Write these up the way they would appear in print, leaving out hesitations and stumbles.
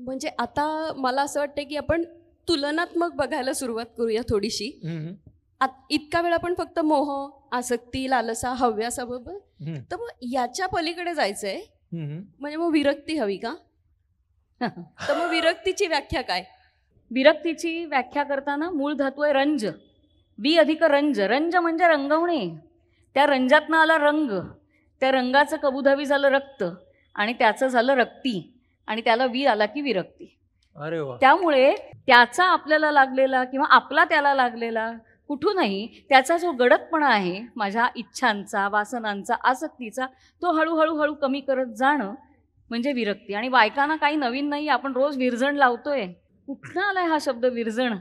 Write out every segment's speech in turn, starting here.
म्हणजे आता मला असं वाटतं की आपण तुलनात्मक बघायला सुरुवात करूया थोडीशी. इतका वेळ आपण फक्त मोह, आसक्ती, लालसा, हव्यासा बरोबर, तर मग याच्या पलीकडे जायचंय म्हणजे मग विरक्ती हवी का? तर मग विरक्तीची व्याख्या काय? विरक्तीची व्याख्या करताना मूळ धातू आहे रंज. वि अधिक रंज. रंज म्हणजे रंगवणे. त्या रंजातनं आला रंग, त्या रंगाचं कबुधावी झालं रक्त, आणि त्याचं झालं रक्ती, आणि त्याला वि आला की विरक्ती. अरे वा. त्यामुळे त्याचा आपल्याला लागलेला किंवा आपला त्याला लागलेला कुठूनही त्याचा जो गडदपणा आहे, माझ्या इच्छांचा, वासनांचा, आसक्तीचा, तो हळूहळू हळू कमी करत जाणं म्हणजे विरक्ती. आणि बायकांना काही नवीन नाही, आपण रोज विरजण लावतोय. कुठनं आलाय हा शब्द विरजण?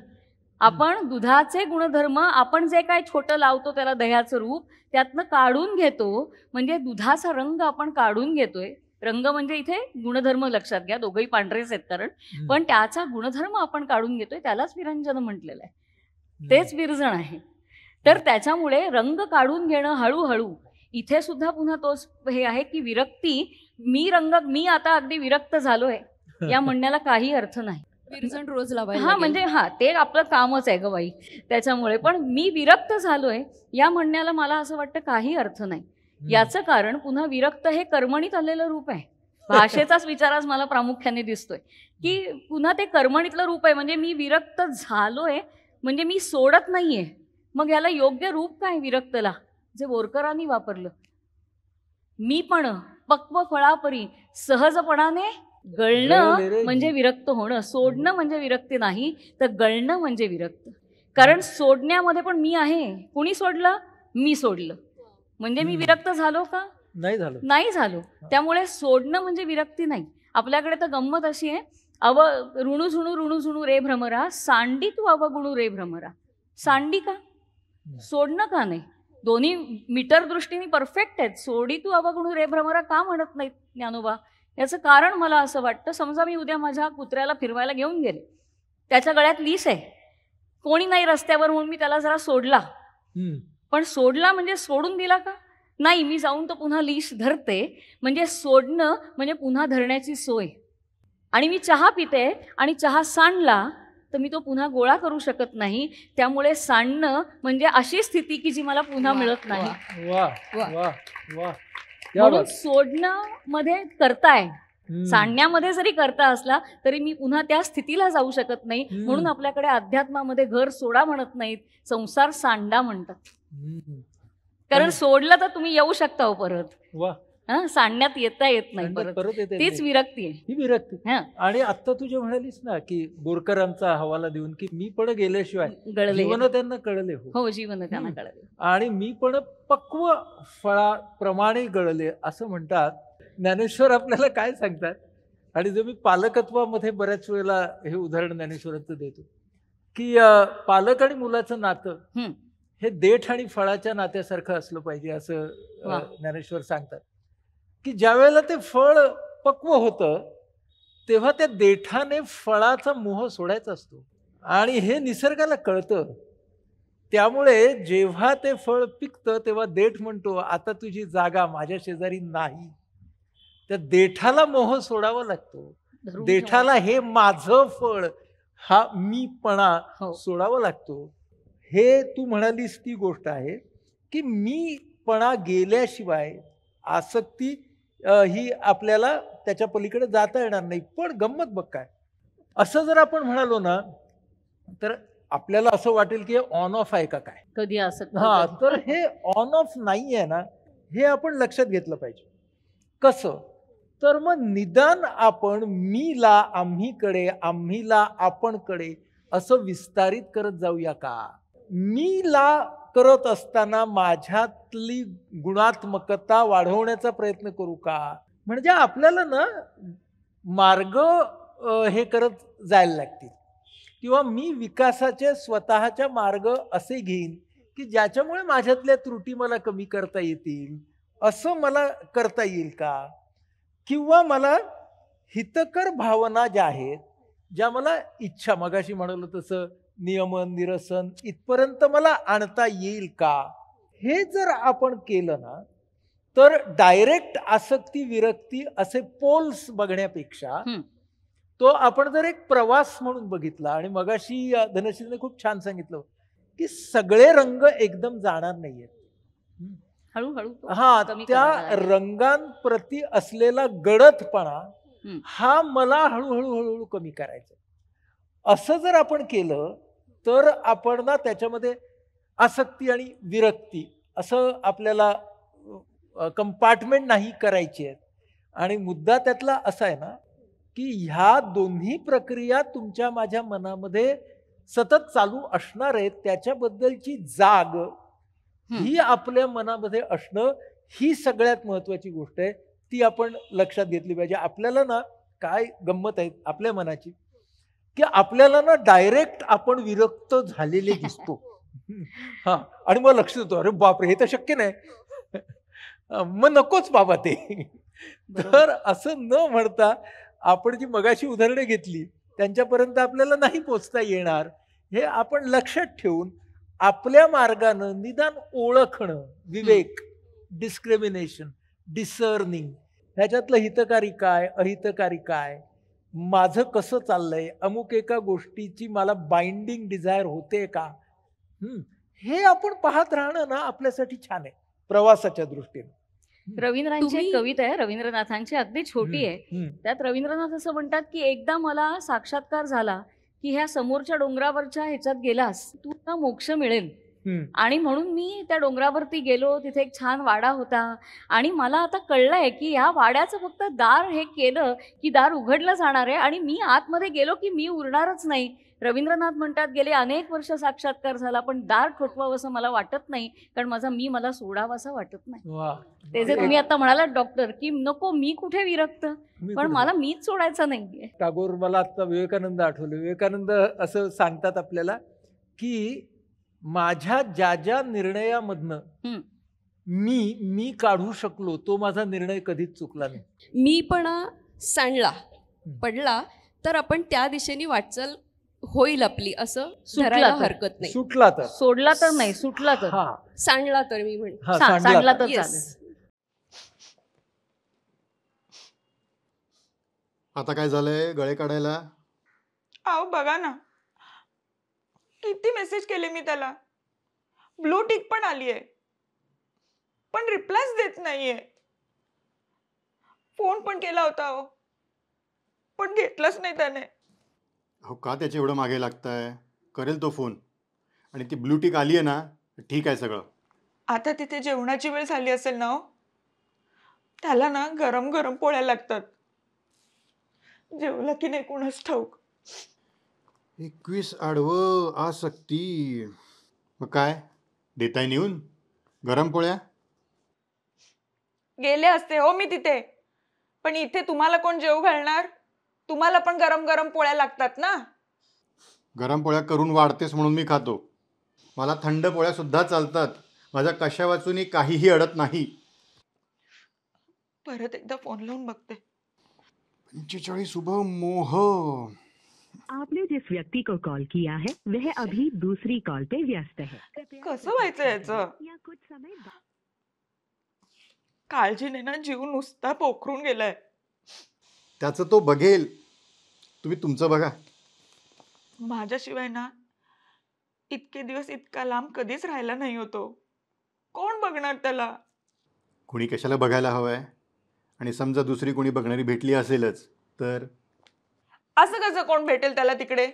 आपण दुधाचे गुणधर्म, आपण जे काय छोटं लावतो त्याला दह्याचं रूप, त्यातनं काढून घेतो. म्हणजे दुधाचा रंग आपण काढून घेतोय. रंग म्हणजे इथे गुणधर्म लक्षात घ्या, दोघंही पांढरेच आहेत कारण, पण त्याचा गुणधर्म आपण काढून घेतोय, त्यालाच विरंजन म्हटलेलं आहे. तेच विरजण आहे. तर त्याच्यामुळे रंग काढून घेणं हळूहळू, इथे सुद्धा पुन्हा तोच हे आहे की विरक्ती. मी आता अगदी विरक्त झालोय या म्हणण्याला काही अर्थ नाही. विरजण रोज लावायला हा म्हणजे ते आपलं कामच आहे ग बाई. त्याच्यामुळे पण मी विरक्त झालोय या म्हणण्याला मला असं वाटतं काही अर्थ नाही. याचं कारण पुन्हा विरक्त हे कर्मणीत आलेलं रूप आहे. भाषेचाच विचार आज मला प्रामुख्याने दिसतोय की पुन्हा ते कर्मणीतलं रूप आहे. म्हणजे मी विरक्त झालोय म्हणजे मी सोडत नाहीये. मग याला योग्य रूप काय विरक्तला, जे बोरकरांनी वापरलं? मी पण पक्व फळापरी सहजपणाने गळणं म्हणजे विरक्त होणं. सोडणं म्हणजे विरक्ती नाही, तर गळणं म्हणजे विरक्त. कारण सोडण्यामध्ये पण मी आहे. कुणी सोडलं? मी सोडलं. म्हणजे मी विरक्त झालो का? नाही झालो. त्यामुळे सोडणं म्हणजे विरक्ती नाही. आपल्याकडे तर गंमत अशी आहे, ऋणू झुणू रे भ्रमरा, सांडी तू अवगुणू रे भ्रमरा. सांडी का? सोडणं का नाही? दोन्ही मीटर दृष्टीने परफेक्ट आहेत. सोडी तू अवगुणू रे भ्रमरा का म्हणत नाहीत ज्ञानोबा? याचं कारण मला असं वाटतं, समजा मी उद्या माझ्या कुत्र्याला फिरवायला घेऊन गेले, त्याच्या गळ्यात लीस आहे, कोणी नाही रस्त्यावर म्हणून मी त्याला जरा सोडला. पण सोडला म्हणजे सोडून दिला का? नाही, मी जाऊन तो पुन्हा लीश धरते. म्हणजे सोडणं म्हणजे पुन्हा धरण्याची सोय. आणि मी चहा पिते आणि चहा सांडला तर मी तो पुन्हा गोळा करू शकत नाही. त्यामुळे सांडणं म्हणजे अशी स्थिती की जी मला पुन्हा मिळत नाही. म्हणून सोडणं मध्ये करताय, सांडण्यामध्ये जरी करता असला तरी मी पुन्हा त्या स्थितीला जाऊ शकत नाही. म्हणून आपल्याकडे अध्यात्मामध्ये घर सोडा म्हणत नाहीत, संसार सांडा म्हणतात. कारण सोडलं तर तुम्ही येऊ शकता हो परत. सांडण्यात येता येत नाही परत. तीच विरक्ती आहे. ही विरक्ती. आणि आता तू जे म्हणालीस ना की बोरकरांचा हवाला देऊन की मी पण गेल्याशिवाय जीवन त्यांना कळले. हो, जीवन त्यांना कळले. आणि मी पण पक्व फळाप्रमाणे गळले असं म्हणतात. ज्ञानेश्वर आपल्याला काय सांगतात? आणि जो मी पालकत्वामध्ये बऱ्याच वेळेला हे उदाहरण ज्ञानेश्वरांचं देतो की पालक आणि मुलाचं नातं हे देठ आणि फळाच्या नात्यासारखं असलं पाहिजे असं ज्ञानेश्वर सांगतात. की ज्या वेळेला ते फळ पक्व होतं तेव्हा त्या देठाने फळाचा मोह सोडायचा असतो आणि हे निसर्गाला कळतं. त्यामुळे जेव्हा ते फळ पिकतं तेव्हा देठ म्हणतो आता तुझी जागा माझ्या शेजारी नाही. त्या देठाला मोह सोडावा लागतो. देठाला हे माझं फळ, हा मीपणा सोडावा लागतो. हे तू म्हणालीस ती गोष्ट आहे की मीपणा गेल्याशिवाय आसक्ती ही आपल्याला त्याच्या पलीकडे जाता येणार नाही. पण गंमत बघ काय, असं जर आपण म्हणालो ना तर आपल्याला असं वाटेल की ऑन ऑफ आहे का काय कधी असं. तर हे ऑन ऑफ नाही आहे ना, हे आपण लक्षात घेतलं पाहिजे. कसं? तर मग निदान आपण मीला आम्हीकडे, आम्हीला आपणकडे असं विस्तारित करत जाऊया का? मीला करत असताना माझ्यातली गुणात्मकता वाढवण्याचा प्रयत्न करू का? म्हणजे आपल्याला ना मार्ग हे करत जायला लागतील किंवा मी विकासाचे स्वतःच्या मार्ग असे घेईन की ज्याच्यामुळे माझ्यातल्या त्रुटी मला कमी करता येतील, असं मला करता येईल का? किंवा मला हितकर भावना ज्या आहेत, ज्या मला इच्छा, मगाशी म्हणालो तसं नियमन निरसन इथपर्यंत मला आणता येईल का? हे जर आपण केलं ना तर डायरेक्ट आसक्ती विरक्ती असे पोल्स बघण्यापेक्षा तो आपण जर एक प्रवास म्हणून बघितला, आणि मगाशी धनश्रीने खूप छान सांगितलं की सगळे रंग एकदम जाणार नाहीयेत. हळूहळू तो हा, कमी त्या करायला लागेल. रंगांप्रती असलेला गडदपणा हम्म. हा मला हळूहळू हळूहळू कमी करायचा. असं जर आपण केलं तर आपण ना त्याच्यामध्ये आसक्ती आणि विरक्ती असं आपल्याला कंपार्टमेंट नाही करायची आहेत. आणि मुद्दा त्यातला असा आहे ना की ह्या दोन्ही प्रक्रिया तुमच्या माझ्या मनामध्ये सतत चालू असणार आहेत. त्याच्याबद्दलची जाग ही आपल्या मनामध्ये असणं ही सगळ्यात महत्वाची गोष्ट आहे. ती आपण लक्षात घेतली पाहिजे. आपल्याला ना काय गंमत आहे आपल्या मनाची, की आपल्याला ना डायरेक्ट आपण विरक्त झालेले दिसतो. हा, आणि मग लक्ष देतो, अरे बापरे हे तर शक्य नाही. मग नकोच बाबा ते. तर असं न म्हणता आपण जी मगाशी उदाहरणे घेतली त्यांच्यापर्यंत आपल्याला नाही पोचता येणार, हे आपण लक्षात ठेवून आपल्या मार्गानं निदान ओळखणं, विवेक, डिस्क्रिमिनेशन, डिसर्निंग, ह्याच्यातलं हितकारी काय, अहितकारी काय, माझं कसं चाललंय, अमुक एका गोष्टीची मला बाइंडिंग डिझायर होते का, हे आपण पाहत राहणं ना आपल्यासाठी छान आहे प्रवासाच्या दृष्टीने. रवींद्रांची एक तुम्ही- कविता आहे, रवींद्रनाथांची, अगदी छोटी आहे. त्यात रवींद्रनाथ असं म्हणतात की एकदा मला साक्षात्कार झाला की ह्या समोरच्या डोंगरावरच्या ह्याच्यात गेलास तुला मोक्ष मिळेल. आणि म्हणून मी त्या डोंगरावरती गेलो, तिथे एक छान वाडा होता आणि मला आता कळलंय की ह्या वाड्याचं फक्त दार हे केलं की दार उघडलं जाणार आहे आणि मी आतमध्ये गेलो की मी उरणारच नाही. रवींद्रनाथ म्हणतात गेले अनेक वर्ष साक्षात्कार झाला पण दार ठोठवावं असं मला वाटत नाही, कारण माझा मी मला सोडावासा वाटत नाही. वा, ते जे तुम्ही आता म्हणालात डॉक्टर की नको मी कुठे विरक्त, मी पण कुठे- मला मीच सोडायचं नाहीये. टागोर, मला आता विवेकानंद आठवले. विवेकानंद असं सांगतात आपल्याला की माझ्या ज्या ज्या निर्णयामधनं मी काढू शकलो तो माझा निर्णय कधीच चुकला नाही. मीपणा सांडला पडला तर आपण त्या दिशेने वाटचाल होईल आपली असं सुटला धरायला तर. हरकत नाही. सुटला तर, सोडला तर नाही, सुटला तर. हा सांडला तर मी म्हणते. हा, सांडला तर Yes. चालेल. आता काय झालंय गळे काढायला? अहो बघा ना, किती मेसेज केले मी त्याला, ब्लू टिक पण आलीये पण रिप्लायच देत नाहीये. फोन पण केला होता अहो, पण घेतलंच नाही त्याने. हो, का त्याच्या एवढं मागे लागताय? करेल तो फोन. आणि ती ब्लू टिक आली आहे ना, ठीक आहे सगळं. आता तिथे जेवणाची वेळ झाली असेल ना हो, त्याला ना गरम गरम पोळ्या लागतात. जेवला की नाही कोणाच ठाऊक. 21 आडवं आसक्ती. मग काय देताय नेऊन गरम पोळ्या? गेले असते हो मी तिथे, पण इथे तुम्हाला कोण जेवू घालणार? तुम्हाला पण गरम गरम पोळ्या लागतात ना. गरम पोळ्या करून वाढतेस म्हणून मी खातो. मला थंड पोळ्या सुद्धा चालतात. माझ्या कशा वाचूनही काहीही अडत नाही. परत एकदा फोन लावून बघते. 45 उभं मोह. आपने जिस व्यक्ति को कॉल किया है वह अभी दूसरी कॉल पे व्यस्त है. कसं व्हायचं याचं? या कुछ समय बाद काळजीने ना जीव नुसता पोखरून गेलाय. त्याचं तो बघेल, तुम्ही तुमचं बघा. माझ्याशिवाय ना इतके दिवस इतका लांब कधीच राहिला नाही होतो. कोण बघणार त्याला? कोणी कशाला बघायला हवंय? आणि समजा दुसरी कोणी बघणारी भेटली असेलच तर? असं कसं कोण भेटेल त्याला तिकडे?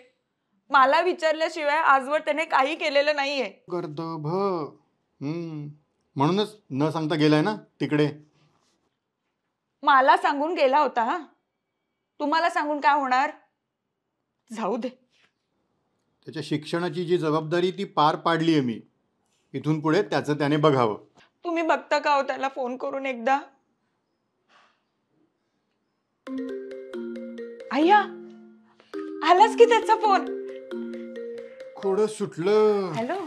मला विचारल्याशिवाय आजवर त्याने काही केलेलं नाहीये. गर्दभ. म्हणूनच न सांगता गेलाय ना तिकडे. मला सांगून गेला होता हा. तुम्हाला सांगून काय होणार? जाऊ दे. त्याच्या शिक्षणाची जी जबाबदारी ती पार पाडली आहे मी. इथून पुढे त्याचं त्याने बघावं. तुम्ही बघता का हो त्याला फोन करून एकदा? आय्या, आलाच की त्याचा फोन. खोडं सुटलं. हॅलो.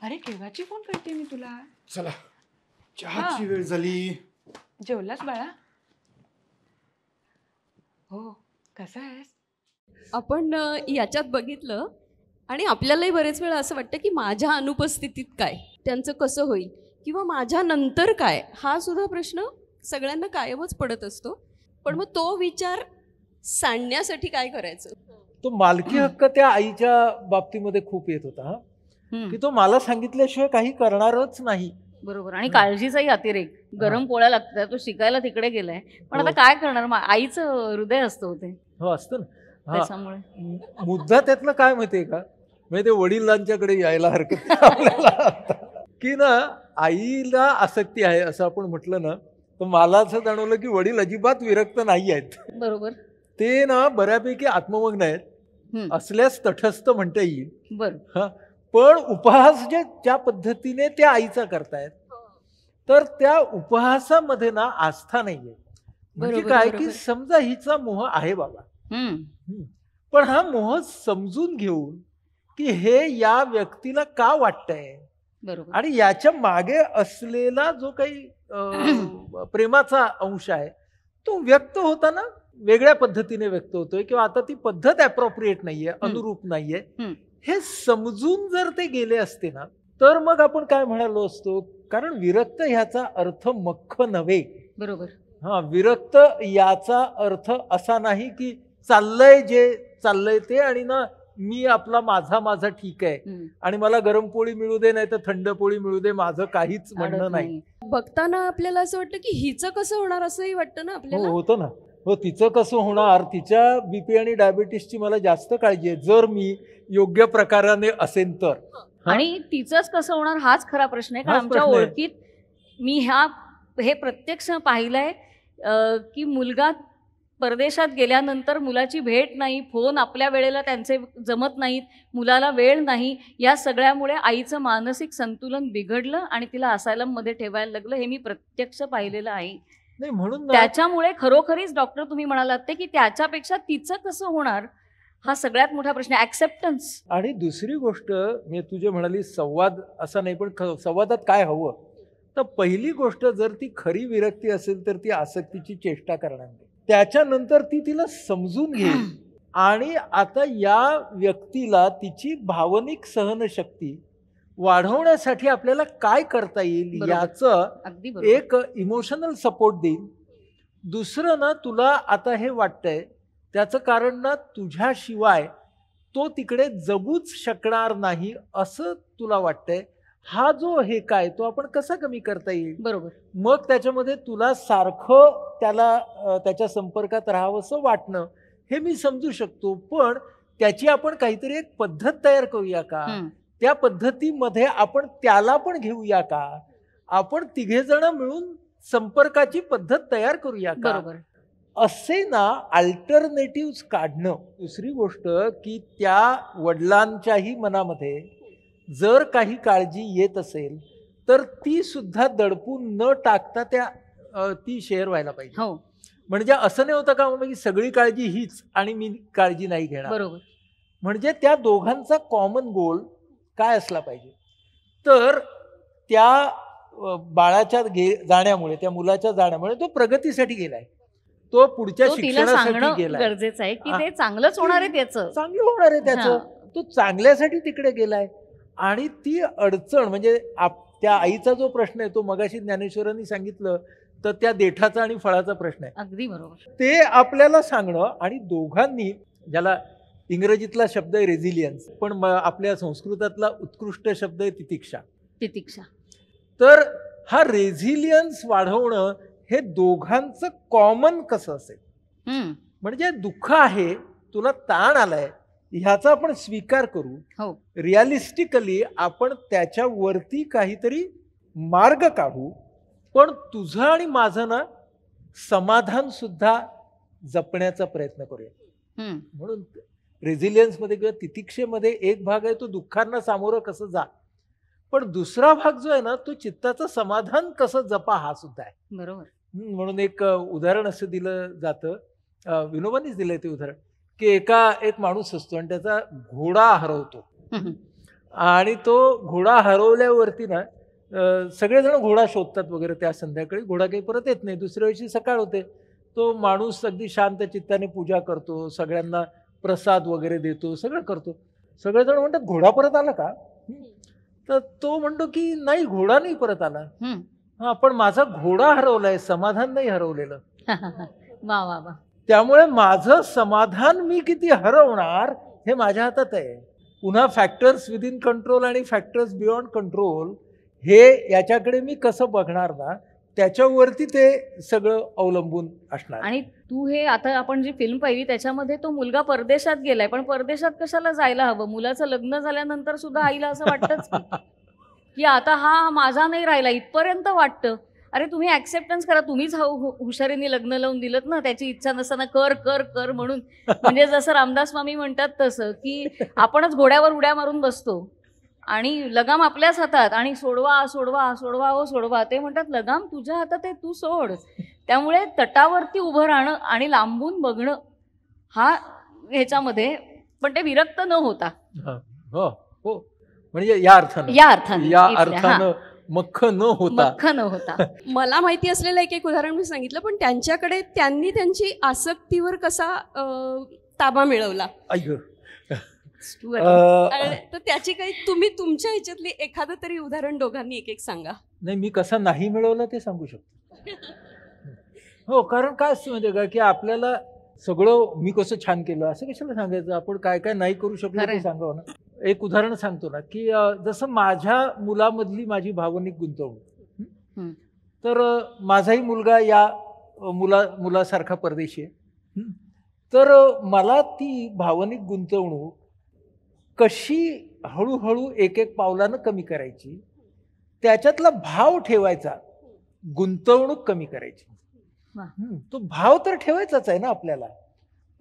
अरे केव्हाची फोन करते मी तुला. चला, चहाची वेळ झाली. जेवलास बाळा? हो, कसा आहेस? आपण याच्यात बघितलं आणि आपल्यालाही बरेच वेळा असं वाटतं की माझ्या अनुपस्थितीत काय, त्यांचं कसं होईल, किंवा माझ्या नंतर काय, हा सुद्धा प्रश्न सगळ्यांना कायमच पडत असतो. पण मग तो विचार सांडण्यासाठी काय करायचं? तो मालकी हक्क त्या आईच्या बाबतीमध्ये खूप येत होता, की तो मला सांगितल्याशिवाय काही करणारच नाही. बरोबर. आणि काळजीचाही अतिरेक. गरम पोळ्या लागतात, तो शिकायला तिकडे गेलाय, पण आता हो. काय करणार, आईचं हृदय असतं ते हो, असतं ना. त्याच्यामुळे. मुद्दा त्यातलं काय माहितीये का, म्हणजे ते वडिलांच्याकडे यायला हरकत नाही आपल्याला आता. की ना आईला आसक्ती आहे असं आपण म्हटलं ना, तर मला असं जाणवलं की वडील अजिबात विरक्त नाही आहेत. बरोबर. ते ना बऱ्यापैकी आत्ममग्न आहेत, हम्म. असल्यास तटस्थ म्हणता येईल. बरं. हा, पण उपहास ज्या पद्धतीने त्या आईचा करतायत, तर त्या उपहासामध्ये ना आस्था नाहीये. म्हणजे बरोबर, काय की बरोबर. समजा हिचा मोह आहे बाबा, हम्म. पण हा मोह समजून घेऊन की हे या व्यक्तीला का वाटतंय बरोबर. आणि याच्या मागे असलेला जो काही प्रेमाचा अंश आहे तो व्यक्त होताना वेगळ्या पद्धतीने व्यक्त होतोय, किंवा आता ती पद्धत अप्रोप्रिएट नाहीये, अनुरूप नाहीये, हम्म. हे समजून जर ते गेले असते ना, तर मग आपण काय म्हणालो असतो, कारण विरक्त ह्याचा अर्थ मख्ख नव्हे. बरोबर. हा, विरक्त याचा अर्थ असा नाही की चाललंय जे चाललंय ते, आणि ना मी आपला माझा ठीक आहे, हम्म. आणि मला गरम पोळी मिळू दे नाही तर थंड पोळी मिळू दे, माझं काहीच म्हणणं अडत नाही. नाही. बघताना आपल्याला असं वाटतं की हिचं कसं होणार असंही वाटतं ना हो, आपल्याला. होतं ना. हो, तिचं कसं होणार, तिच्या बीपी आणि डायबिटीसची मला जास्त काळजी आहे, जर मी योग्य प्रकाराने असेन तर. हा? आणि तिचंच कसं होणार हाच खरा प्रश्न आहे. कारण हाच आमच्या प्रश्न आहे. ओळखीत मी हे प्रत्यक्ष पाहिलंय की मुलगा परदेशात गेल्यानंतर मुलाची भेट नाही, फोन आपल्या वेळेला त्यांचे जमत नाहीत, मुलाला वेळ नाही, या सगळ्यामुळे आईचं मानसिक संतुलन बिघडलं आणि तिला असायलम मध्ये ठेवायला लागलं. हे मी प्रत्यक्ष पाहिलेलं आहे. नाही, म्हणून ना त्याच्यामुळे खरोखरीच डॉक्टर तुम्ही म्हणालात ते की त्याच्यापेक्षा तिचं कसं होणार हा सगळ्यात मोठा प्रश्न आहे. ऍक्सेप्टन्स. आणि दुसरी गोष्ट मी तुझे म्हणाली संवाद असा नाही, पण संवादात काय हवं, तर पहिली गोष्ट जर ती खरी विरक्ती असेल तर ती आसक्तीची चेष्टा करणार नाही. त्याच्यानंतर ती तिला समजून घेईल, आणि आता या व्यक्तीला तिची भावनिक सहनशक्ती वाढवण्यासाठी आपल्याला काय करता येईल बरोबर. याचं अगदी बरोबर. एक इमोशनल सपोर्ट देईल. दुसरं ना, तुला आता हे वाटतंय त्याचं कारण ना तुझ्याशिवाय तो तिकडे जगूच शकणार नाही असं तुला वाटतंय. हा जो हे काय तो आपण कसा कमी करता येईल, बरोबर. मग त्याच्यामध्ये तुला सारखं त्याला त्याच्या संपर्कात राहावंसं वाटणं हे मी समजू शकतो, पण त्याची आपण काहीतरी एक पद्धत तयार करूया का, हम्म. त्या पद्धतीमध्ये आपण त्याला पण घेऊया का, आपण तिघे जण मिळून संपर्काची पद्धत तयार करूया का, बरोबर. असे ना अल्टरनेटिव्ह काढणं. दुसरी गोष्ट की त्या वडिलांच्याही मनामध्ये जर काही काळजी येत असेल तर ती सुद्धा दडपून न टाकता ती शेअर व्हायला पाहिजे. हो, म्हणजे असं नाही होतं का की सगळी काळजी हीच आणि मी काळजी नाही घेणार. बरोबर. म्हणजे त्या दोघांचा कॉमन गोल काय असला पाहिजे, तर त्या बाळाच्या जाण्यामुळे, त्या मुलाच्या जाण्यामुळे तो प्रगतीसाठी गेलाय, तो पुढच्या तो तिला शिक्षणासाठी सांगणं गेलाय, गरजेचं आहे की हा. ते चांगलंच होणार आहे त्याचं. चांगलं होणार आहे त्याचं, तो चांगल्यासाठी तिकडे गेलाय. आणि ती अडचण म्हणजे त्या आईचा जो प्रश्न आहे तो मगाशी ज्ञानेश्वरांनी सांगितलं, तर त्या देठाचा आणि फळाचा प्रश्न आहे, अगदी बरोबर. ते आपल्याला सांगणं. आणि दोघांनी, ज्याला इंग्रजीतला शब्द आहे रेझिलियन्स, पण आपल्या संस्कृतातला उत्कृष्ट शब्द आहे तितिक्षा, तितिक्षा. तर हा रेझिलियन्स वाढवणं हे दोघांचं कॉमन कसं असेल. हम्म. म्हणजे दुःख आहे, तुला ताण आलाय, ह्याचा आपण स्वीकार करू, हो, रिअलिस्टिकली आपण त्याच्यावरती काहीतरी मार्ग काढू, पण तुझं आणि माझं ना समाधान सुद्धा जपण्याचा प्रयत्न करूया. हम्म. म्हणून रेझिलियन्समध्ये किंवा तितिक्षेमध्ये एक भाग आहे तो दुःखांना सामोरं कसं जा, पण दुसरा भाग जो आहे ना तो चित्ताचं समाधान कसं जपा हा सुद्धा आहे. बरोबर. म्हणून एक उदाहरण असं दिलं जातं, विनोबांनीच दिलंय ते उदाहरण, की एक माणूस असतो आणि त्याचा घोडा हरवतो, हम्म. आणि तो घोडा हरवल्यावरती ना सगळेजण घोडा शोधतात वगैरे, त्या संध्याकाळी घोडा काही परत येत नाही. दुसऱ्या दिवशी सकाळ होते, तो माणूस अगदी शांत चित्ताने पूजा करतो, सगळ्यांना प्रसाद वगैरे देतो, सगळं करतो. सगळेजण म्हणतात घोडा परत आला का, तर तो म्हणतो की नाही, घोडा नाही परत आला. हम्म. हा, पण माझा घोडा हरवलाय, समाधान नाही हरवलेलं. वा वा वा. त्यामुळे माझं समाधान मी किती हरवणार हे माझ्या हातात आहे. पुन्हा फॅक्टर्स विदिन कंट्रोल आणि फॅक्टर्स बियॉन्ड कंट्रोल हे याच्याकडे मी कसं बघणार ना, त्याच्यावरती ते सगळं अवलंबून असणार. आणि तू हे आता आपण जी फिल्म पाहिली त्याच्यामध्ये तो मुलगा परदेशात गेलाय, पण परदेशात कशाला जायला हवं? मुलाचं लग्न झाल्यानंतर सुद्धा आईला असं वाटतंच की आता हा माझा नाही राहिला, इथपर्यंत वाटतं. अरे तुम्ही ऍक्सेप्टन्स करा, तुम्हीच हुशारीने लग्न लावून दिलं ना, त्याची इच्छा नसताना कर कर कर म्हणून. म्हणजे जसं रामदास स्वामी म्हणतात तसं की आपणच घोड्यावर उड्या मारून बसतो आणि लगाम आपल्याच हातात, आणि सोडवा सोडवा सोडवा हो सोडवा. ते म्हणतात लगाम तुझ्या हातात आहे, तू सोड. त्यामुळे तटावरती उभं राहणं आणि लांबून बघणं हा ह्याच्यामध्ये, पण ते विरक्त न होता. हो हो, म्हणजे या अर्थानं मख्ख न होता. मला माहिती असलेलं एक उदाहरण मी सांगितलं, पण त्यांच्याकडे त्यांनी त्यांची आसक्तीवर कसा ताबा मिळवला तर त्याची काही तुम्ही तुमच्या ह्याच्यातली एखादं तरी उदाहरण दोघांनी एक एक सांगा. नाही, मी कसा नाही मिळवला ते सांगू शकतो. हो, कारण काय असतं माहिती का, की आपल्याला सगळं मी कसं छान केलं असं कशाला सांगायचं, आपण काय काय नाही करू शकलो ते सांगावं ना. एक उदाहरण सांगतो ना, की जसं माझ्या मुलामधली माझी भावनिक गुंतवणूक, तर माझाही मुलगा या मुलासारखा परदेशी आहे. तर मला ती भावनिक गुंतवणूक कशी हळूहळू एक एक पावलानं कमी करायची, त्याच्यातला भाव ठेवायचा, गुंतवणूक कमी करायची. तो भाव तर ठेवायचाच आहे ना आपल्याला,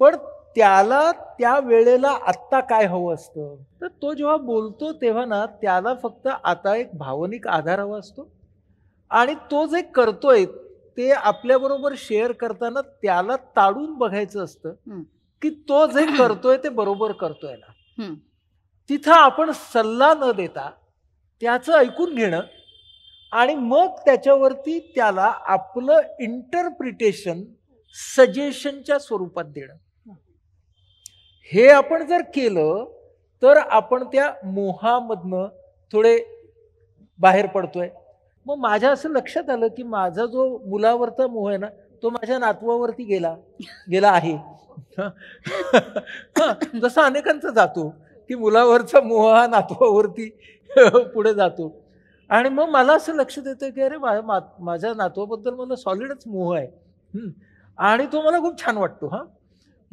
पण त्याला त्या वेळेला आत्ता काय हवं असतं, तर तो जेव्हा बोलतो तेव्हा ना त्याला फक्त आता एक भावनिक आधार हवा असतो, आणि तो जे करतोय ते आपल्याबरोबर शेअर करताना त्याला ताडून बघायचं असतं की तो जे करतोय ते बरोबर करतोय ना. तिथं आपण सल्ला न देता त्याचं ऐकून घेणं आणि मग त्याच्यावरती त्याला आपलं इंटरप्रिटेशन सजेशनच्या स्वरूपात देणं, हे आपण जर केलं तर आपण त्या मोहामधनं थोडे बाहेर पडतोय. मग माझ्या असं लक्षात आलं की माझा जो मुलावरचा मोह आहे ना, तो माझ्या नातवावरती गेला आहे. जसं अनेकांचा जातो की मुलावरचा मोह हा नातवावरती पुढे जातो. आणि मग मला असं लक्षात येतं की अरे माझ्या नातवाबद्दल मला सॉलिडच मोह आहे, आणि तो मला खूप छान वाटतो.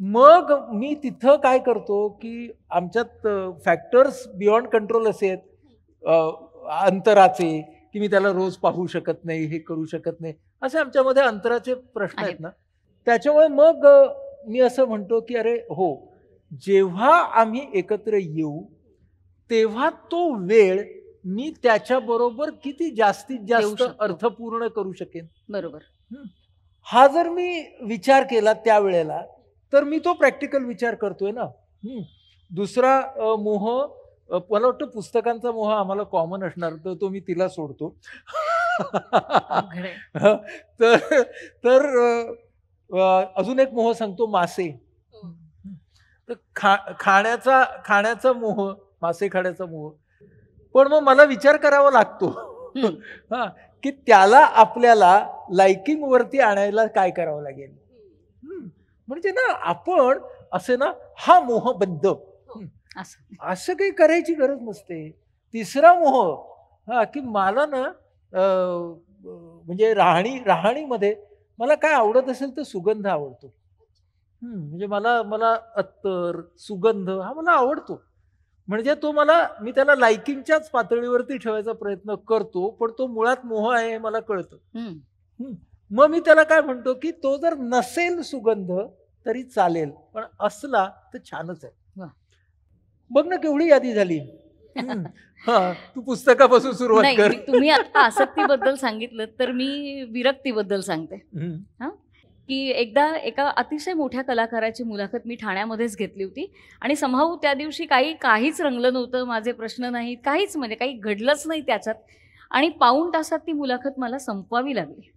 मग मी तिथं काय करतो की आमच्यात फॅक्टर्स बियॉन्ड कंट्रोल असे आहेत अंतराचे, की मी त्याला रोज पाहू शकत नाही, हे करू शकत नाही, असे आमच्यामध्ये अंतराचे प्रश्न आहेत ना. त्याच्यामुळे मग मी असं म्हणतो की अरे हो, जेव्हा आम्ही एकत्र येऊ तेव्हा तो वेळ मी त्याच्याबरोबर किती जास्तीत जास्त अर्थपूर्ण करू शकेन. बरोबर. हा जर मी विचार केला त्यावेळेला तर मी तो प्रॅक्टिकल विचार करतोय ना. दुसरा मोह, मला वाटतं पुस्तकांचा मोह आम्हाला कॉमन असणार, तर तो मी तिला सोडतो. तर अजून एक मोह सांगतो, मासे. तर खाण्याचा मोह, मासे खाण्याचा मोह. पण मग मला विचार करावा लागतो की त्याला आपल्याला लाइकिंग वरती आणायला काय करावं लागेल. म्हणजे ना आपण असे ना हा मोह बंद असं काही करायची गरज नसते. तिसरा मोह की मला ना म्हणजे राहणीमध्ये मला काय आवडत असेल तर सुगंध आवडतो. म्हणजे मला अत्तर, सुगंध हा मला आवडतो. म्हणजे मी त्याला लाइकिंगच्याच पातळीवरती ठेवायचा प्रयत्न करतो, पण तो मुळात मोह आहे हे मला कळतं. मग मी त्याला काय म्हणतो की तो जर नसेल सुगंध तरी चालेल, पण असला तर छानच आहे. बघ ना केवढी यादी झाली. तू पुस्तकापासून सुरुवात कर. तुम्ही आता आसक्तीबद्दल सांगितलं तर मी विरक्तीबद्दल सांगते. की एकदा एका अतिशय मोठ्या कलाकाराची मुलाखत मी ठाण्यामध्येच घेतली होती, आणि समहाऊ त्या दिवशी काहीच रंगलं नव्हतं, माझे प्रश्न नाहीत, काहीच म्हणजे काही घडलंच नाही त्याच्यात, आणि पाऊण तासात ती मुलाखत मला संपवावी लागली.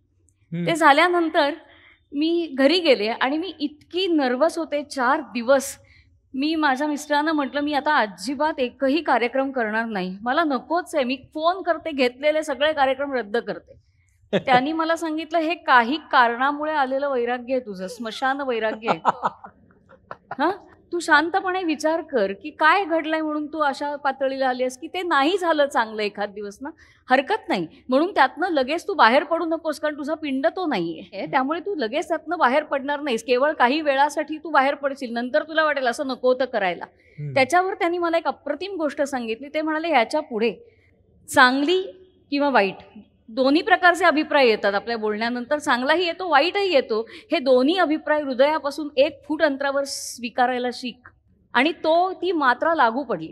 ते झाल्यानंतर मी घरी गेले आणि मी इतकी नर्वस होते. 4 दिवस मी माझ्या मिस्टरांना म्हटलं मी आता अजिबात एकही कार्यक्रम करणार नाही, मला नकोच आहे, मी फोन करते, घेतलेले सगळे कार्यक्रम रद्द करते. त्यांनी मला सांगितलं हे काही कारणामुळे आलेलं वैराग्य आहे तुझं, स्मशान वैराग्य आहे. हा, तू शांतपणे विचार कर की काय घडलंय म्हणून तू अशा पातळीला आलीस की ते नाही झालं चांगलं एखाद दिवस ना, हरकत नाही. म्हणून त्यातनं लगेच तू बाहेर पडू नकोस, कारण तुझा पिंड तो नाहीये. त्यामुळे तू लगेच त्यातनं बाहेर पडणार नाहीस. केवळ काही वेळासाठी तू बाहेर पडशील, नंतर तुला वाटेल असं नको होतं करायला. त्याच्यावर त्यांनी मला एक अप्रतिम गोष्ट सांगितली. ते म्हणाले ह्याच्या पुढे चांगली किंवा वाईट दोन्ही प्रकारचे अभिप्राय येतात आपल्या बोलण्यानंतर. चांगलाही येतो, वाईटही येतो. हे दोन्ही अभिप्राय हृदयापासून 1 फूट अंतरावर स्वीकारायला शिक. आणि ती मात्रा लागू पडली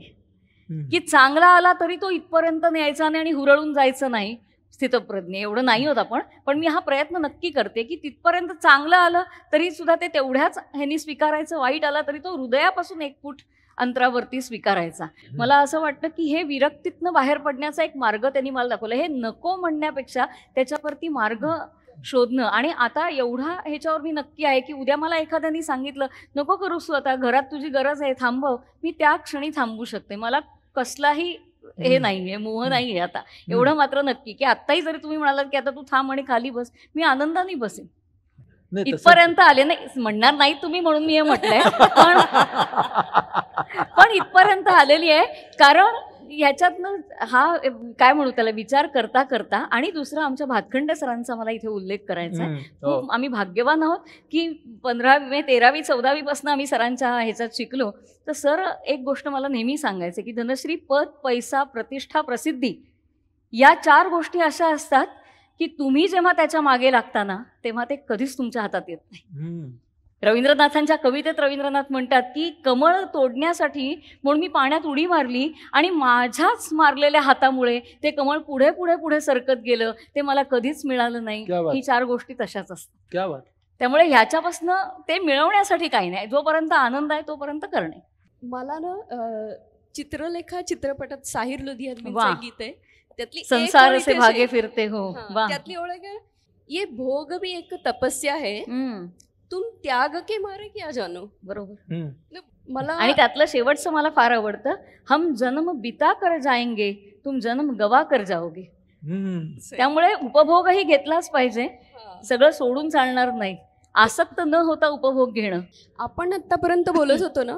की चांगला आला तरी तो इथपर्यंत न्यायचा नाही आणि हुरळून जायचं नाही. स्थितप्रज्ञ एवढं नाही होत आपण, पण मी हा प्रयत्न नक्की करते की तिथपर्यंत चांगलं आलं तरी सुद्धा ते तेवढ्याच ह्यानी स्वीकारायचं, वाईट आला तरी तो हृदयापासून 1 फूट अंतरावरती स्वीकारायचा. मला असं वाटतं की हे विरक्तीतनं बाहेर पडण्याचा एक मार्ग त्यांनी मला दाखवला. हे नको म्हणण्यापेक्षा त्याच्यावरती मार्ग शोधणं. आणि आता एवढा ह्याच्यावर मी नक्की आहे की उद्या मला एखाद्याने सांगितलं नको करूस तू, आता घरात तुझी गरज आहे, थांबव, मी त्या क्षणी थांबू शकते. मला कसलाही हे नाहीये, मोह नाहीये आता. एवढं मात्र नक्की की आत्ताही जरी तुम्ही म्हणालात की आता तू थांब आणि खाली बस, मी आनंदाने बसेन. इथपर्यंत आले नाही म्हणणार नाही तुम्ही म्हणून मी हे म्हटलंय, पण इथपर्यंत आलेली आहे. कारण ह्याच्यातनं हा काय म्हणू त्याला विचार करता करता. आणि दुसरा आमच्या भातखंडे सरांचा मला इथे उल्लेख करायचा आहे. खूप आम्ही भाग्यवान आहोत की 15वी 13वी 14वी पासून आम्ही सरांच्या ह्याच्यात शिकलो. तर सर एक गोष्ट मला नेहमी सांगायचं की धनश्री, पद, पैसा, प्रतिष्ठा, प्रसिद्धी या 4 गोष्टी अशा असतात की तुम्ही जेव्हा त्याच्या मागे लागता ना तेव्हा ते कधीच तुमच्या हातात येत नाही. रवींद्रनाथांच्या कवितेत रवींद्रनाथ म्हणतात की कमळ तोडण्यासाठी म्हणून मी पाण्यात उडी मारली आणि माझ्याच मारलेल्या हातामुळे ते कमळ पुढे पुढे पुढे सरकत गेलं, ते मला कधीच मिळालं नाही. ही 4 गोष्टी तशाच असतात. त्यामुळे ह्याच्यापासून ते मिळवण्यासाठी काही नाही, जोपर्यंत आनंद आहे तोपर्यंत करणे. मला ना चित्रलेखा चित्रपटात साहिर लुधियानवीचं एक गीत आहे, त्यातली संसार से भागे फिरते हो, त्यातली ओळख आहे, ये भोग भी एक तपस्या है, तुम त्याग के मारे क्या जानो. बरोबर. मला आणि त्यातलं शेवटचं मला फार आवडतं, हम जन्म बिता कर जाएंगे, तुम जन्म गवा कर जाओगे. त्यामुळे उपभोगही घेतलाच पाहिजे, सगळं सोडून चालणार नाही. आसक्त न होता उपभोग घेणं. आपण आतापर्यंत बोलत होतो ना,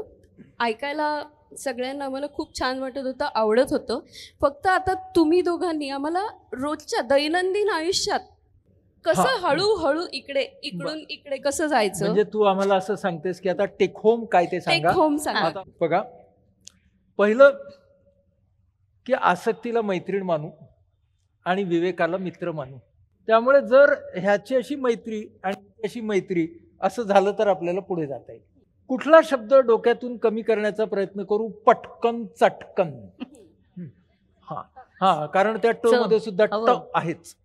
ऐकायला सगळ्यांना आम्हाला खूप छान वाटत होतं, आवडत होतं. फक्त आता तुम्ही दोघांनी आम्हाला रोजच्या दैनंदिन आयुष्यात कसं हळूहळू इकडून इकडे कसं जायचं, म्हणजे तू आम्हाला असं सांगतेस की आता टेक होम काय ते सांगा. आता बघा, पहिलं की आसक्तीला मैत्रीण मानू आणि विवेकाला मित्र मानू. त्यामुळे जर ह्याची अशी मैत्री आणि अशी मैत्री असं झालं तर आपल्याला पुढे जाता येईल. कुठला शब्द डोक्यातून कमी करण्याचा प्रयत्न करू? पटकन चटकन. हा कारण त्या ट मध्ये सुद्धा ट आहेच.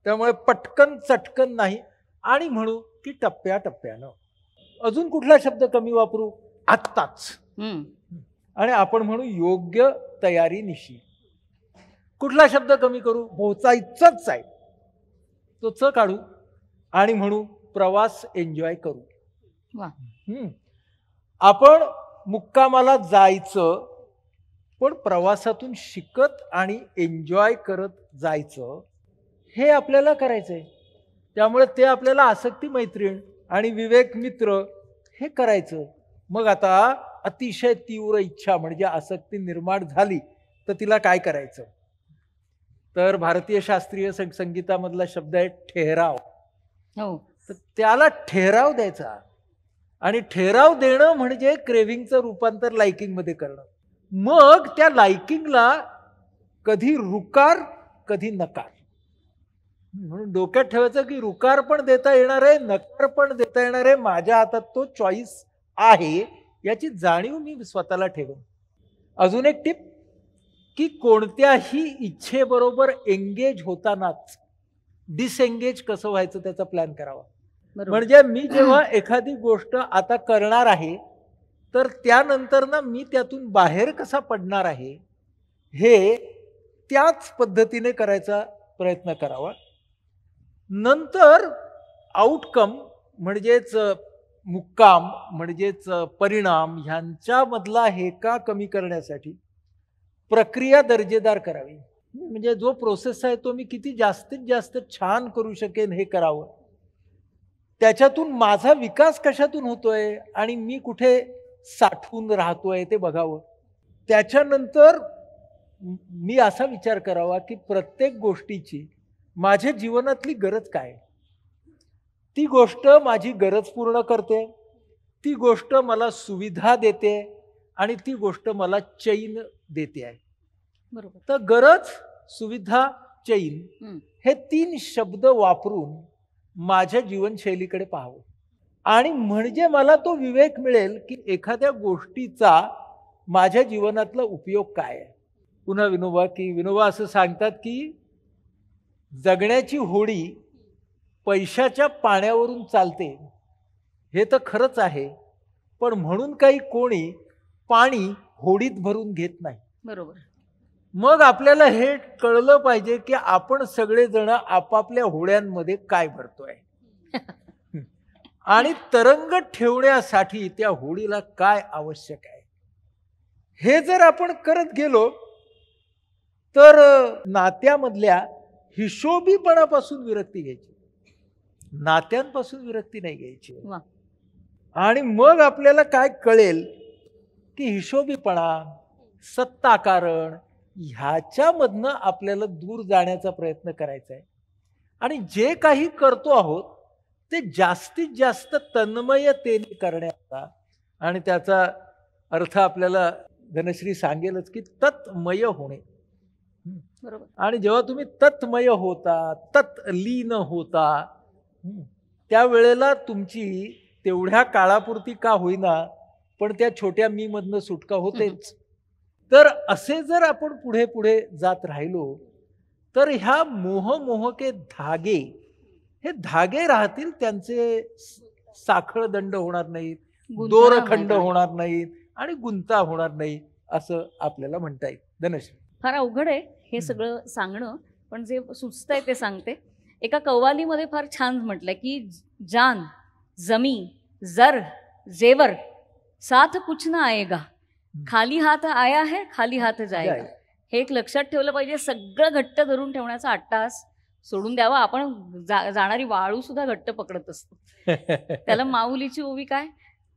त्यामुळे पटकन चटकन नाही, आणि म्हणू की टप्प्याटप्प्यानं. अजून कुठला शब्द कमी वापरू? आत्ताच. आणि आपण म्हणू योग्य तयारी निशी. कुठला शब्द कमी करू? पोचायचंच आहे, तो च काढू आणि म्हणू प्रवास एन्जॉय करू. आपण मुक्कामाला जायचं, पण प्रवासातून शिकत आणि एन्जॉय करत जायचं, हे आपल्याला करायचंय. त्यामुळे ते आपल्याला आसक्ती मैत्रीण आणि विवेक मित्र हे करायचं. मग आता अतिशय तीव्र इच्छा म्हणजे आसक्ती निर्माण झाली तर तिला काय करायचं? तर भारतीय शास्त्रीय संगीतामधला शब्द आहे ठहराव. तर त्याला ठहराव द्यायचा, आणि ठहराव देणं म्हणजे क्रेव्हिंगचं रूपांतर लाइकिंग मध्ये करणं. मग त्या लाइकिंगला कधी रुकार कधी नकार. म्हणून डोक्यात ठेवायचं की रुकार पण देता येणार आहे, नकार पण देता येणार आहे, माझ्या हातात तो चॉईस आहे, याची जाणीव मी स्वतःला ठेवेन. अजून एक टिप की कोणत्याही इच्छेबरोबर एंगेज होतानाच डिसएंगेज कसं व्हायचं त्याचा प्लॅन करावा. म्हणजे मी जेव्हा एखादी गोष्ट आता करणार आहे तर त्यानंतर ना मी त्यातून बाहेर कसा पडणार आहे हे त्याच पद्धतीने करायचा प्रयत्न करावा. नंतर आउटकम म्हणजेच मुक्काम म्हणजेच परिणाम ह्यांच्यामधला हेका कमी करण्यासाठी प्रक्रिया दर्जेदार करावी. म्हणजे जो प्रोसेस आहे तो मी किती जास्तीत जास्त छान करू शकेन हे करावं. त्याच्यातून माझा विकास कशातून होतोय आणि मी कुठे साठवून राहतोय ते बघावं. त्याच्यानंतर मी असा विचार करावा की प्रत्येक गोष्टीची माझ्या जीवनातली गरज काय, ती गोष्ट माझी गरज पूर्ण करते, ती गोष्ट मला सुविधा देते आणि ती गोष्ट मला चैन देते आहे. बरोबर. तर गरज, सुविधा, चैन हम्म. हे 3 शब्द वापरून माझ्या जीवनशैलीकडे पाहावं आणि म्हणजे मला तो विवेक मिळेल की एखाद्या गोष्टीचा माझ्या जीवनातला उपयोग काय आहे. पुन्हा विनोबा असं सांगतात की जगण्याची होडी पैशाच्या पाण्यावरून चालते, हे तर खरंच आहे, पण म्हणून काही कोणी पाणी होडीत भरून घेत नाही. बरोबर. मग आपल्याला हे कळलं पाहिजे की आपण सगळेजण आपापल्या होड्यांमध्ये काय भरतोय आणि तरंगत ठेवण्यासाठी त्या होडीला काय आवश्यक आहे. हे जर आपण करत गेलो तर नात्यामधल्या हिशोबीपणापासून विरक्ती घ्यायची, नात्यांपासून विरक्ती नाही घ्यायची. वा. आणि मग आपल्याला काय कळेल की हिशोबीपणा, सत्ताकारण ह्याच्यामधनं आपल्याला दूर जाण्याचा प्रयत्न करायचा आहे आणि जे काही करतो आहोत ते जास्तीत जास्त तन्मयतेने करण्याचा. आणि त्याचा अर्थ आपल्याला धनश्री सांगेलच की तत्मय होणे. बरोबर. आणि जेव्हा तुम्ही तत्मय होता, तत्लीन होता, त्यावेळेला तुमची तेवढ्या काळापुरती का होईना पण त्या छोट्या मी मधनं सुटका होतेच. तर असे जर आपण पुढे पुढे जात राहिलो तर ह्या मोहके धागे, हे धागे राहतील, त्यांचे साखळ दंड होणार नाहीत, दोरखंड होणार नाहीत आणि गुंता होणार नाही, असं आपल्याला म्हणता येईल. धनश्री, फार अवघड आहे हे सगळं सांगणं, पण जे सुचतंय ते सांगते. एका कव्वालीमध्ये फार छान म्हटलंय की जान, जमी, जर, जेवर, साथ कुछ ना आएगा, खाली हात आया है खाली हात जाएगा. हे एक लक्षात ठेवलं पाहिजे. सगळं घट्ट धरून ठेवण्याचा अट्टास सोडून द्यावा. आपण जाणारी वाळू सुद्धा घट्ट पकडत असतो. त्याला माऊलीची ओवी काय,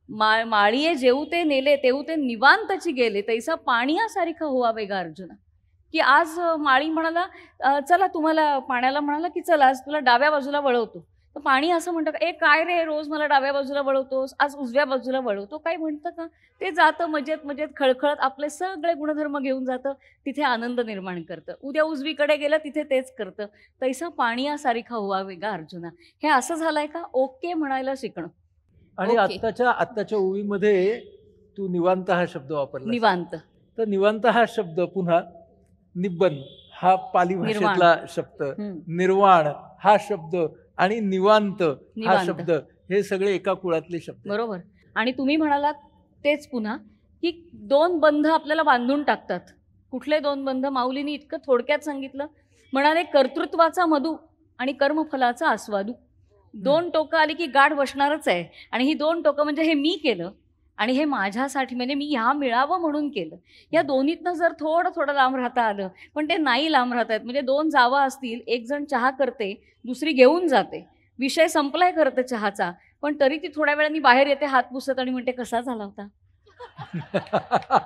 माळीये जेऊ ते नेले तेऊ ते निवांतची गेले, तैसा पाणीयासारखा हुआ वेगा अर्जुना. की आज माळी म्हणाला चला, तुम्हाला पाण्याला म्हणाला की चला आज तुला डाव्या बाजूला वळवतो. तर पाणी असं म्हणतं का, ए काय रे रोज मला डाव्या बाजूला वळवतोस, आज उजव्या बाजूला वळवतो, काय म्हणतं का. ते जातं मजेत मजेत खळखळत आपले सगळे गुणधर्म घेऊन जातं, तिथे आनंद निर्माण करतं. उद्या उजवीकडे गेलं तिथे तेच करतं. तैसा पाणीयासारखा हुआ वेगा अर्जुना. हे असं झालंय का, ओके म्हणायला शिकणं. आणि ओके. आत्ताच्या ओवीमध्ये तू निवांत हा शब्द वापरला. निवांत. तर निवांत हा शब्द पुन्हा निब्बन हा पाली भाषेतला शब्द, निर्वाण हा शब्द आणि निवांत हा शब्द, हे सगळे एका कुळातले शब्द. बरोबर. आणि तुम्ही म्हणालात तेच पुन्हा की 2 बंध आपल्याला बांधून टाकतात. कुठले 2 बंध? माऊलींनी इतकं थोडक्यात सांगितलं. म्हणाले कर्तृत्वाचा मधू आणि कर्मफलाचा आस्वादू. 2 टोकं आली की गाठ बसणारच आहे. आणि ही 2 टोकं म्हणजे हे मी केलं आणि हे माझ्यासाठी, म्हणजे मी ह्या मिळावं म्हणून केलं. या दोन्हीतनं जर थोडं लांब राहता आलं, पण ते नाही लांब राहत आहेत. म्हणजे 2 जावा असतील, एक जण चहा करते, दुसरी घेऊन जाते, विषय संपलाय करते चहाचा, पण तरी ती थोड्या वेळाने बाहेर येते हात पुसत आणि म्हणते कसा झाला होता.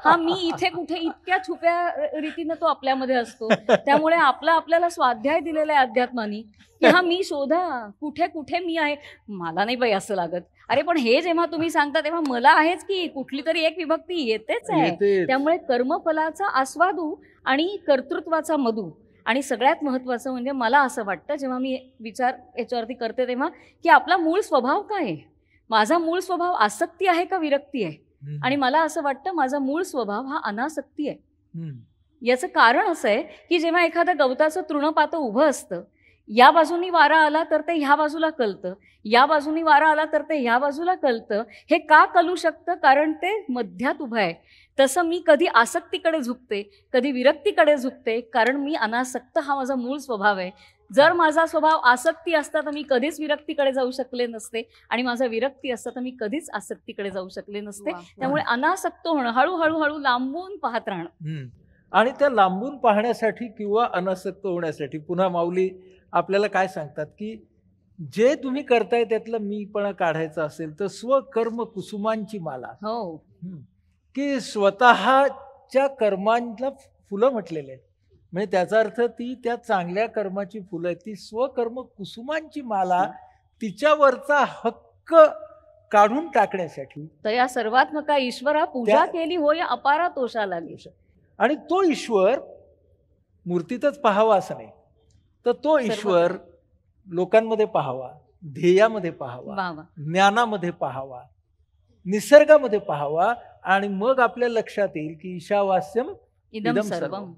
हा मी इथे कुठे इतक्या छुप्या रीतीनं तो आपल्यामध्ये असतो. त्यामुळे आपल्याला स्वाध्याय दिलेला आहे अध्यात्मानी की हा मी शोधा, कुठे कुठे मी आहे. मला नाही बाई असं लागत. अरे पण हे जेव्हा तुम्ही सांगता तेव्हा मला आहेच की, कुठली तरी एक विभक्ती येतेच आहे. त्यामुळे कर्मफलाचा आस्वादू आणि कर्तृत्वाचा मधू. आणि सगळ्यात महत्त्वाचं म्हणजे मला असं वाटतं जेव्हा मी विचार याच्यावरती करते तेव्हा, की आपला मूळ स्वभाव काय आहे. माझा मूळ स्वभाव आसक्ती आहे का विरक्ती आहे. आणि मला असं वाटतं माझा मूळ स्वभाव हा अनासक्ती आहे. याचं कारण असं आहे की जेव्हा एखाद्या गवताचं तृणपातं उभं असतं, या बाजूनी वारा आला तर ते ह्या बाजूला कलतं, या बाजूनी वारा आला तर ते ह्या बाजूला कलतं. हे का कलू शकतं? कारण ते मध्यात उभं आहे. तसं मी कधी आसक्तीकडे झुकते, कधी विरक्तीकडे झुकते, कारण मी अनासक्त हा माझा मूळ स्वभाव आहे. जर माझा स्वभाव आसक्ती असता तर मी कधीच विरक्तीकडे जाऊ शकले नसते, आणि माझा विरक्ती असता तर मी कधीच आसक्तीकडे जाऊ शकले नसते. त्यामुळे अनासक्त होणं, हळूहळू लांबून पाहत राहणं. आणि त्या लांबून पाहण्यासाठी किंवा अनासक्त होण्यासाठी पुन्हा माऊली आपल्याला काय सांगतात की जे तुम्ही करताय त्यातलं मीपणा काढायचा असेल तर स्वकर्म कुसुमांची माला, हो की स्वतःच्या कर्मांना फुलं म्हटलेले आहेत. म्हणजे त्याचा अर्थ ती त्या चांगल्या कर्माची फुलं आहेत, ती स्वकर्म कुसुमांची माला तिच्यावरचा हक्क काढून टाकण्यासाठी. तया सर्वात्मका ईश्वरा पूजा त्या- केली हो या अपारा तोषा लागे. आणि तो ईश्वर मूर्तीतच पाहावा असं नाही, तर तो ईश्वर लोकांमध्ये पाहावा, ध्येयामध्ये पाहावा, वा वा. ज्ञानामध्ये पाहावा, निसर्गामध्ये पाहावा, आणि मग आपल्या लक्षात येईल की ईशावास्यम इदम इदम सर्वम सर्वम.